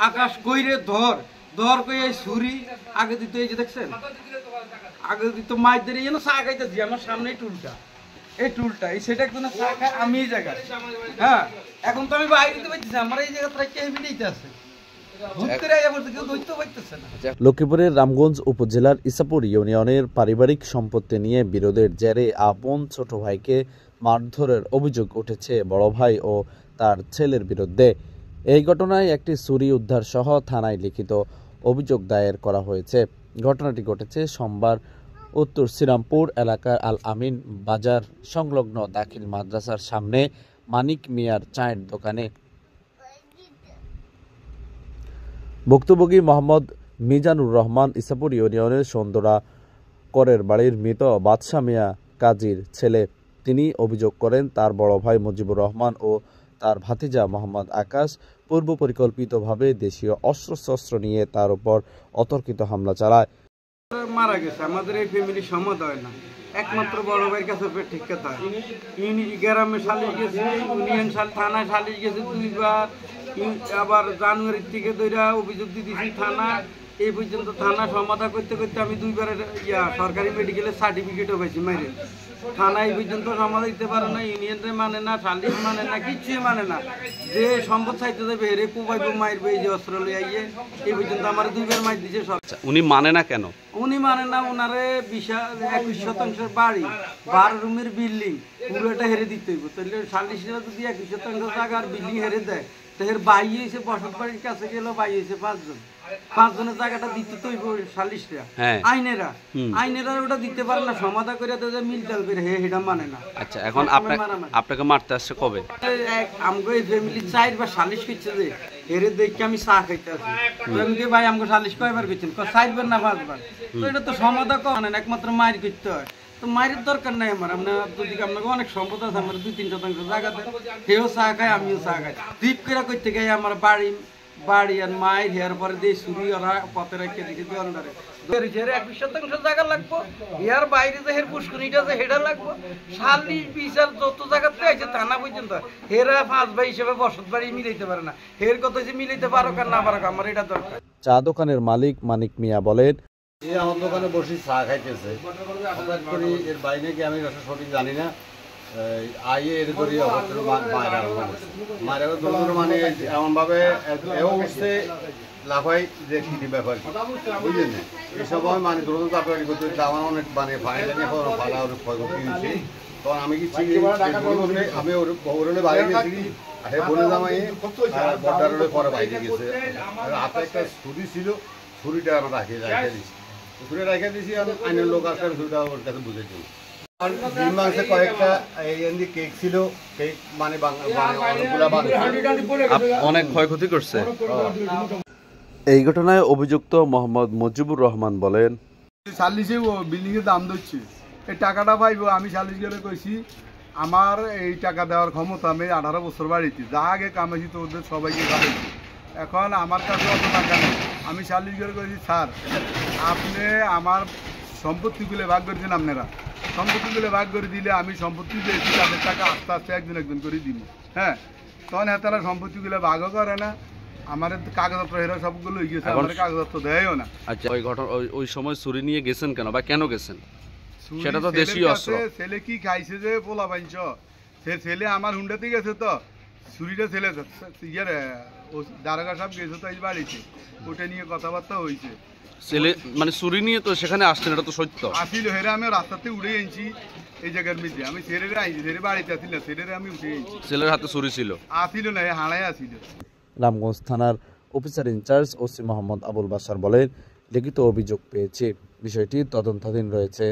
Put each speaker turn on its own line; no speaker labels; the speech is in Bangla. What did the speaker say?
আকাশ কইরে ধর ধর কই এই ছুরি আগে দিত, এই যে দেখছেন আগে দিত মাছ ধরে যেন চা খাইতেছি আমার সামনে টুলটা, এই টুলটা এই সেটা একদম চা খাই আমি এই জায়গায়। হ্যাঁ এখন তো আমি বাইরে দিতে পারতেছি, আমার এই জায়গাটা কেবিনেই আছে।
লক্ষ্মীপুরের রামগঞ্জ উপজেলার ইসাপুর ইউনিয়নের পারিবারিক সম্পত্তি নিয়ে বিরোধের জেরে আপন ছোট ভাইকে মারধরের অভিযোগ উঠেছে বড় ভাই ও তার ছেলের বিরুদ্ধে। এই ঘটনায় একটি ছুরি উদ্ধার সহ থানায় লিখিত অভিযোগ দায়ের করা হয়েছে। ঘটনাটি ঘটেছে সোমবার উত্তর শ্রীরামপুর এলাকার আল আমিন বাজার সংলগ্ন দাখিল মাদ্রাসার সামনে মানিক মিয়ার চায়ের দোকানে। ভুক্তভোগী মোহাম্মদ মিজানুর রহমান ইসাপুর ইউনিয়নের সন্দরা করের বাড়ির মৃত বাদশা মিয়া কাজীর ছেলে। তিনি অভিযোগ করেন তার বড় ভাই মুজিবুর রহমান ও তার ভাতিজা মোহাম্মদ আকাশ পূর্ব পরিকল্পিতভাবে দেশীয় অস্ত্রশস্ত্র নিয়ে তার উপর অতর্কিত হামলা চালায়।
মারা গেছে আমাদের এই ফ্যামিলি সমাদ হয় না, একমাত্র বড় ভাইয়ের কাছে ঠিক কথা। গ্রামে সালিশ গেছে, ইউনিয়ন থানায় সালিশ গেছে 2 বার, আবার জানুয়ারির থেকে ধরে অভিযোগ দিয়েছি থানা, এই পর্যন্ত থানা সমাধান করতে করতে আমি 2 বারের সরকারি মেডিকেলের সার্টিফিকেটও পাইছি মাইরে। থানা এই পর্যন্ত সমাধান দিতে পারে না, ইউনিয়নে মানে না, সালিশ মানে না, কিছুই মানে না। যে সম্পদ চাইতে যাবে হেরে কোবাইব মারবে, এই যে অস্ত্র লইয়া এই পর্যন্ত আমার 2 বার মার দিয়েছে সব।
উনি মানে না কেন?
উনি মানে না, ওনারে 21 শতাংশের বাড়ি 12 রুমের বিল্ডিং পুরোটা হেরে দিতে হইব। তাহলে সালিশরা যদি 21 শতাংশ জায়গার বিল্ডিং হেরে দেয়, তাহলে বাই হয়েছে বসত বাড়ির কাছে গেল, বাই হয়েছে 5 জন, 5 জনের জায়গাটা দিতে তো হইব সালিশরা, আইনেরা ওটা দিতে পারে না, সমাধা করে মিলটাল করে হেটা মানে না।
আচ্ছা, এখন আপনাকে মারতে আসছে কবে?
আমাকে এই ফ্যামিলি 4 বার সালিশ করছে যে হেরে দেখে আমি চা খাইতে আসি। আমি ভাই আমাকে সালিশ কয়বার করছেন? 4 বার না 5 বার। তো এটা তো সমাধা করেন, একমাত্র মায়ের করতে হয়। তো মায়ের দরকার নাই আমার, যদি আপনাকে অনেক সম্পদ আছে, আমার 2-3 শতাংশ জায়গাতে সেও চা খায় আমিও চা খাই। দ্বীপ করে করতে গাই আমার বাড়ি আর মায়ের হেয়ার পরে দিয়ে চুরি ওরা পথে রেখে দিকে দোকানদারে 21 শতাংশ জায়গা লাগবো, এর বাইরে যে হের পুষ্করিটা যে হেডা লাগবো, সালিশ বিচার যত জায়গাতে আছে থানা পর্যন্ত হেরা 5 ভাই হিসেবে বসত বাড়ি মিলাইতে পারে না। হের কথা যে মিলাইতে পারো আর না পারো, আমার এটা দরকার।
চা দোকানের মালিক মানিক মিয়া বলেন,
আমার দোকানে বসে চা খাইতেছে, হঠাৎ করে এর বাইরে কি আমি সঠিক জানি না, আইয়ে এর করি মায়ের মানে এমনভাবে এও উঠছে লাফাই যে কি ব্যাপার বুঝলেন না, এই সময় মানে দ্রুত চাপাড়ি করতে আমার অনেক মানে ফাইল ফালা ওর ক্ষয়ক্ষতি হয়েছে। তখন আমি কি আমি ওর বাইরে গেছি, বলে জামাই বর্ডারের পরে বাইরে গেছে, হাতে একটা ছুরি ছিল, ছুরিটা আমরা রেখে দিচ্ছি, ছুরি রেখে দিয়েছি, আইনের লোক আসলে ছুরিটা ওর কাছে বুঝেছি। কয়েকটা কেক ছিল, কেক মানে
অনেক ক্ষয়ক্ষতি করছে। এই ঘটনায় অভিযুক্ত মোহাম্মদ মুজিবুর রহমান বলেন,
সালিশে বিল্ডিং এর দাম দিচ্ছে, এই টাকাটা পাইব। আমি সালিশ করে কইছি আমার এই টাকা দেওয়ার ক্ষমতা, আমি 18 বছর বাড়িতে যা আগে কামাইছি তো ওদের সবাইকে খাওয়াইছি, এখন আমার কাছে অত টাকা নেই। আমি সালিশ করে কইছি স্যার আপনি আমার সম্পত্তিগুলো ভাগ করে দিন, আপনারা সম্পত্তিগুলো ভাগ করে দিলে আমি সম্পত্তি দিয়েছি তাদের টাকা আস্তে আস্তে একজন করে দিব। হ্যাঁ, তখন তারা সম্পত্তিগুলো ভাগও করে না, আমার কাগজপত্র হেরা সবগুলো হয়ে গেছে, আমার কাগজপত্র দেয়ও না।
আচ্ছা, ওই ঘটনা ওই সময় ছুরি নিয়ে গেছেন কেন বা কেন গেছেন? সেটা তো দেশীয় অস্ত্র।
ছেলে কি খাইছে যে পোলা পাইছ, সে ছেলে আমার হুন্ডাতে গেছে, তো ছুরিটা ছেলে ইয়ার দারোগা সাহেব গেছে তো এই বাড়িতে, ওটা নিয়ে কথাবার্তা হয়েছে।
ছেলে মানে চুরি নিয়ে তো সেখানে আসছেন, এটা তো সত্য।
আসিল হেরা আমি রাস্তাতে উড়ে আনছি এই জায়গার মধ্যে, আমি ছেলেরে আনছি, ছেলে বাড়িতে আসিল না, ছেলেরে আমি উঠে আনছি।
ছেলের হাতে চুরি ছিল?
আসিল না, হাড়াই আসিল।
রামগঞ্জ থানার officer in charge OC Mohammad Abul Bashar বলেন, লিখিত অভিযোগ পেয়েছে, বিষয়টি তদন্তাধীন রয়েছে।